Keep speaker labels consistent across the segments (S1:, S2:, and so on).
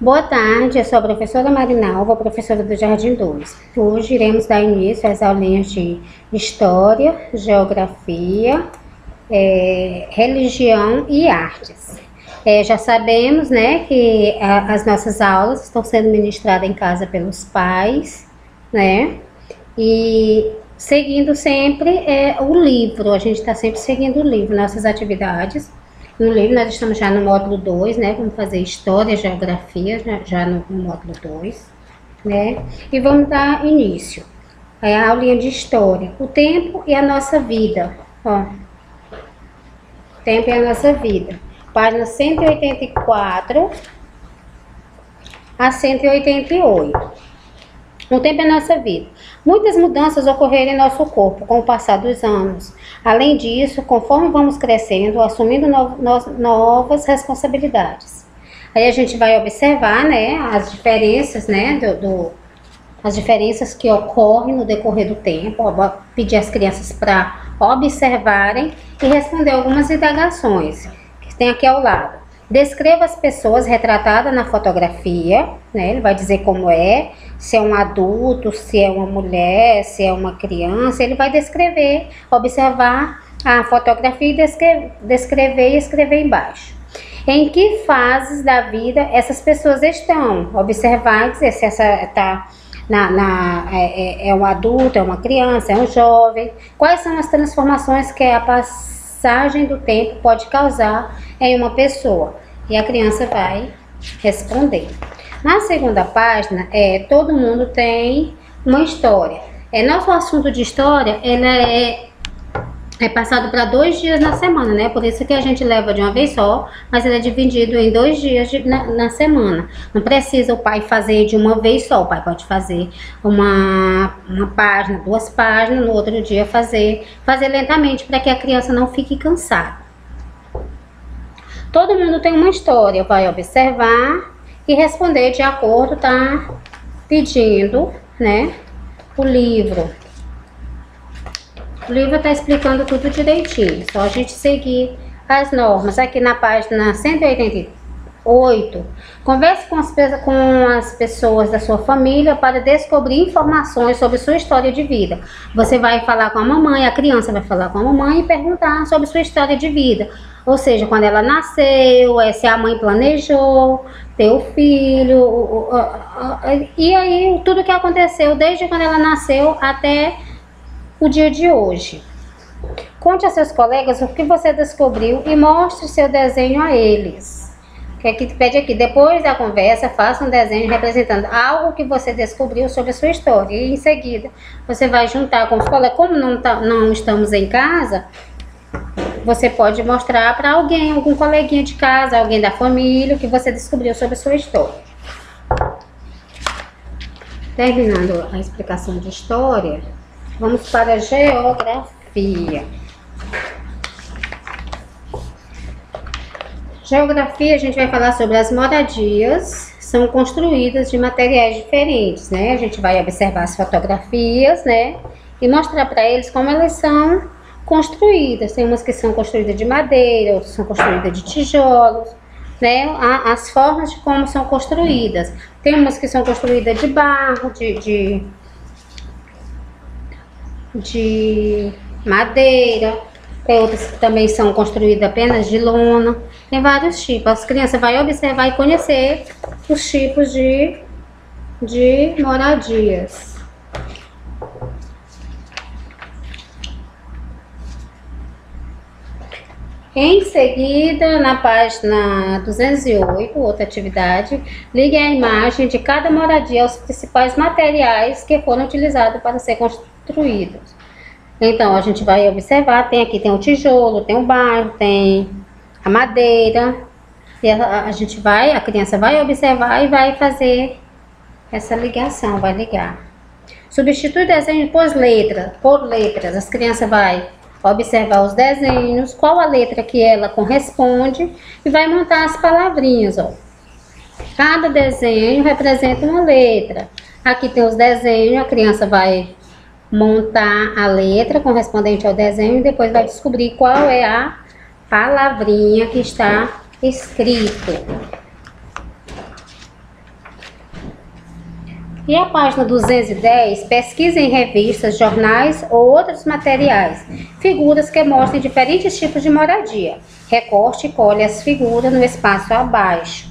S1: Boa tarde, eu sou a professora Marinalva, professora do Jardim 2. Hoje iremos dar início às aulinhas de História, Geografia, Religião e Artes. Já sabemos, né, que as nossas aulas estão sendo ministradas em casa pelos pais, né, e seguindo sempre o livro, a gente está sempre seguindo o livro, nossas atividades. No livro nós estamos já no módulo 2, né? Vamos fazer História e Geografia, já no módulo 2, né? E vamos dar início à aulinha de História. O tempo e a nossa vida, ó. O tempo e a nossa vida. Página 184 a 188. O tempo é a nossa vida. Muitas mudanças ocorreram em nosso corpo com o passar dos anos. Além disso, conforme vamos crescendo, assumindo novas responsabilidades. Aí a gente vai observar, né, as diferenças, né, as diferenças que ocorrem no decorrer do tempo. Vou pedir às crianças para observarem e responder algumas indagações que tem aqui ao lado. Descreva as pessoas retratadas na fotografia, né? Ele vai dizer como é, se é um adulto, se é uma mulher, se é uma criança. Ele vai descrever, observar a fotografia e descrever e escrever embaixo. Em que fases da vida essas pessoas estão? Observar e dizer se essa está é um adulto, é uma criança, é um jovem. Quais são as transformações que a passagem do tempo pode causar em uma pessoa, e a criança vai responder. Na segunda página, todo mundo tem uma história. Nosso assunto de história, é passado para 2 dias na semana, né? Por isso que a gente leva de uma vez só, mas ele é dividido em 2 dias na semana. Não precisa o pai fazer de uma vez só, o pai pode fazer uma página, 2 páginas, no outro dia fazer lentamente, para que a criança não fique cansada. Todo mundo tem uma história, vai observar e responder de acordo, tá pedindo, né, o livro. O livro está explicando tudo direitinho, só a gente seguir as normas. Aqui na página 188, converse com as pessoas da sua família para descobrir informações sobre sua história de vida. Você vai falar com a mamãe, a criança vai falar com a mamãe e perguntar sobre sua história de vida. Ou seja, quando ela nasceu, se a mãe planejou ter o filho, e aí tudo que aconteceu desde quando ela nasceu até o dia de hoje. Conte a seus colegas o que você descobriu e mostre seu desenho a eles. Que aqui pede aqui, depois da conversa, faça um desenho representando algo que você descobriu sobre a sua história. E em seguida, você vai juntar com os colegas. Como não estamos em casa, você pode mostrar para alguém, algum coleguinha de casa, alguém da família, o que você descobriu sobre a sua história. Terminando a explicação de história, vamos para a geografia. Geografia, a gente vai falar sobre as moradias, são construídas de materiais diferentes, né? A gente vai observar as fotografias, né? E mostrar para eles como elas são construídas. Tem umas que são construídas de madeira, outras são construídas de tijolos, né? As formas de como são construídas. Tem umas que são construídas de barro, de madeira. Tem outras que também são construídas apenas de lona. Tem vários tipos. As crianças vão observar e conhecer os tipos de moradias. Em seguida, na página 208, outra atividade, ligue a imagem de cada moradia aos principais materiais que foram utilizados para ser construídos. Então, a gente vai observar, tem o tijolo, tem o barro, tem a madeira. E a criança vai observar e vai fazer essa ligação, vai ligar. Substitui desenho por letras. As crianças vão observar os desenhos, qual a letra que ela corresponde e vai montar as palavrinhas, ó. Cada desenho representa uma letra. Aqui tem os desenhos, a criança vai montar a letra correspondente ao desenho e depois vai descobrir qual é a palavrinha que está escrito. E a página 210, pesquisa em revistas, jornais ou outros materiais, figuras que mostrem diferentes tipos de moradia. Recorte e cole as figuras no espaço abaixo.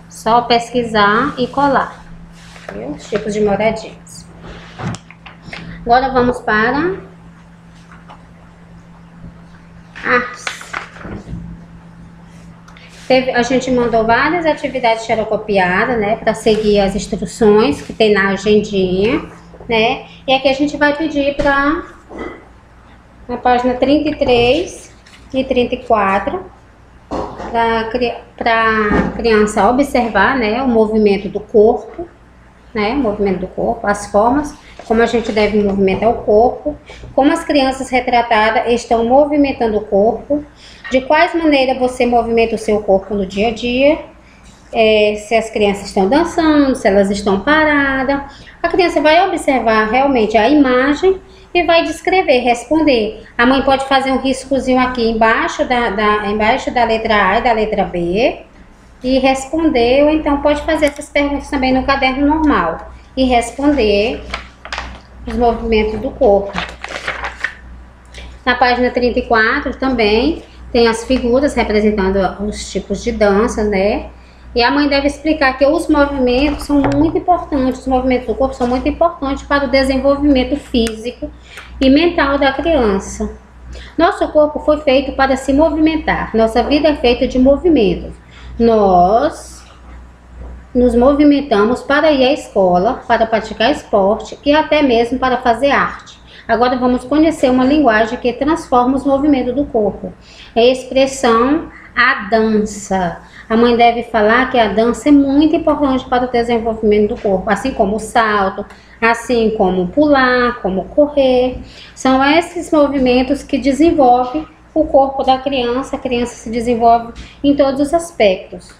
S1: Só pesquisar e colar, viu? Os tipos de moradias. Agora vamos para artes. A gente mandou várias atividades xerocopiadas, né, para seguir as instruções que tem na agendinha, né? E aqui a gente vai pedir para na página 33 e 34 para a criança observar, né, o movimento do corpo, né, o movimento do corpo, as formas como a gente deve movimentar o corpo, como as crianças retratadas estão movimentando o corpo, de quais maneiras você movimenta o seu corpo no dia a dia, se as crianças estão dançando, se elas estão paradas. A criança vai observar realmente a imagem e vai descrever, responder. A mãe pode fazer um riscozinho aqui embaixo da letra A e da letra B e responder, ou então pode fazer essas perguntas também no caderno normal e responder os movimentos do corpo. Na página 34 também tem as figuras representando os tipos de dança, né? E a mãe deve explicar que os movimentos são muito importantes, os movimentos do corpo são muito importantes para o desenvolvimento físico e mental da criança. Nosso corpo foi feito para se movimentar, nossa vida é feita de movimentos. Nós nos movimentamos para ir à escola, para praticar esporte e até mesmo para fazer arte. Agora vamos conhecer uma linguagem que transforma os movimentos do corpo. É a expressão a dança. A mãe deve falar que a dança é muito importante para o desenvolvimento do corpo, assim como o salto, assim como pular, como correr. São esses movimentos que desenvolvem o corpo da criança. A criança se desenvolve em todos os aspectos.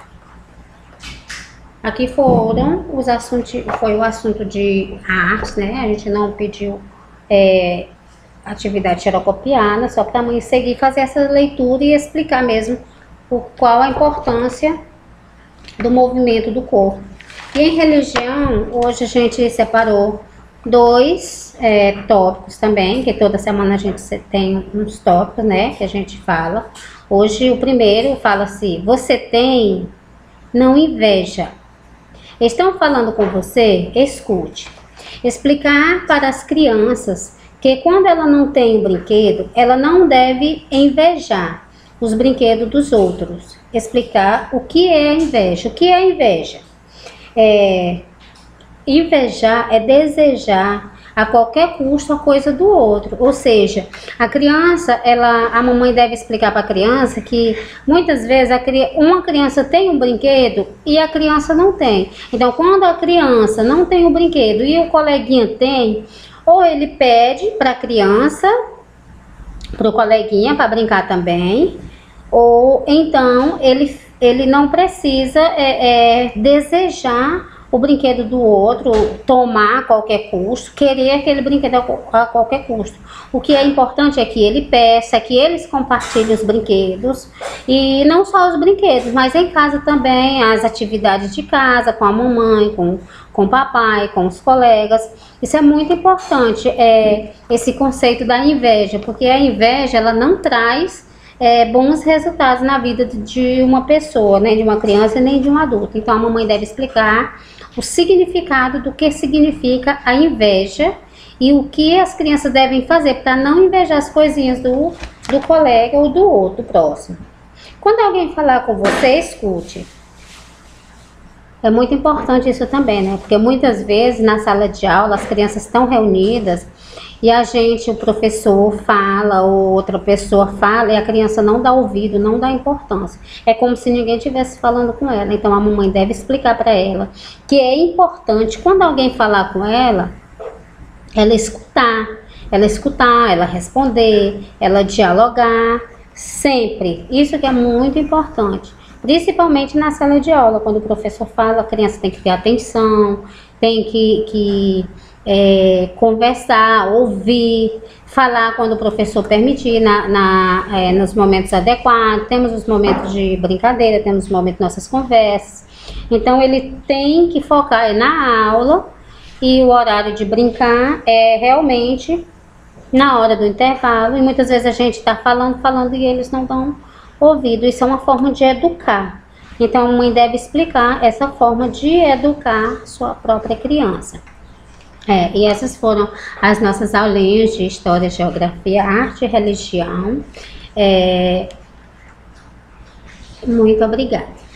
S1: Aqui foram os assuntos, foi o assunto de artes, né? A gente não pediu atividade xerocopiada, só para a mãe seguir, fazer essa leitura e explicar mesmo qual a importância do movimento do corpo. E em religião, hoje a gente separou dois tópicos também, que toda semana a gente tem uns tópicos, né, que a gente fala. Hoje o primeiro fala assim: você tem, não inveja. Estão falando com você? Escute. Explicar para as crianças que quando ela não tem um brinquedo, ela não deve invejar os brinquedos dos outros. Explicar o que é inveja. O que é inveja? Invejar é desejar a qualquer custo a coisa do outro. Ou seja, a criança, a mamãe deve explicar para a criança que muitas vezes uma criança tem um brinquedo e a criança não tem. Então, quando a criança não tem um brinquedo e o coleguinha tem, ou ele pede para a criança, para o coleguinha, para brincar também, ou então ele não precisa desejar o brinquedo do outro, tomar a qualquer custo, querer aquele brinquedo a qualquer custo. O que é importante é que ele peça, que eles compartilhem os brinquedos, e não só os brinquedos, mas em casa também, as atividades de casa, com a mamãe, com o papai, com os colegas. Isso é muito importante, esse conceito da inveja, porque a inveja, ela não traz bons resultados na vida de uma pessoa, nem de uma criança, nem de um adulto. Então a mamãe deve explicar o significado do que significa a inveja e o que as crianças devem fazer para não invejar as coisinhas do colega ou do outro, do próximo. Quando alguém falar com você, escute. É muito importante isso também, né? Porque muitas vezes na sala de aula as crianças estão reunidas e o professor fala, ou outra pessoa fala, e a criança não dá ouvido, não dá importância. É como se ninguém estivesse falando com ela. Então a mamãe deve explicar para ela que é importante, quando alguém falar com ela, ela escutar, ela responder, ela dialogar, sempre. Isso que é muito importante. Principalmente na sala de aula, quando o professor fala, a criança tem que ter atenção, tem que conversar, ouvir, falar quando o professor permitir, nos momentos adequados. Temos os momentos de brincadeira, temos os momentos de nossas conversas. Então ele tem que focar na aula, e o horário de brincar é realmente na hora do intervalo, e muitas vezes a gente está falando e eles não dão ouvido. Isso é uma forma de educar. Então a mãe deve explicar essa forma de educar sua própria criança. E essas foram as nossas aulinhas de História, Geografia, Arte e Religião. Muito obrigada.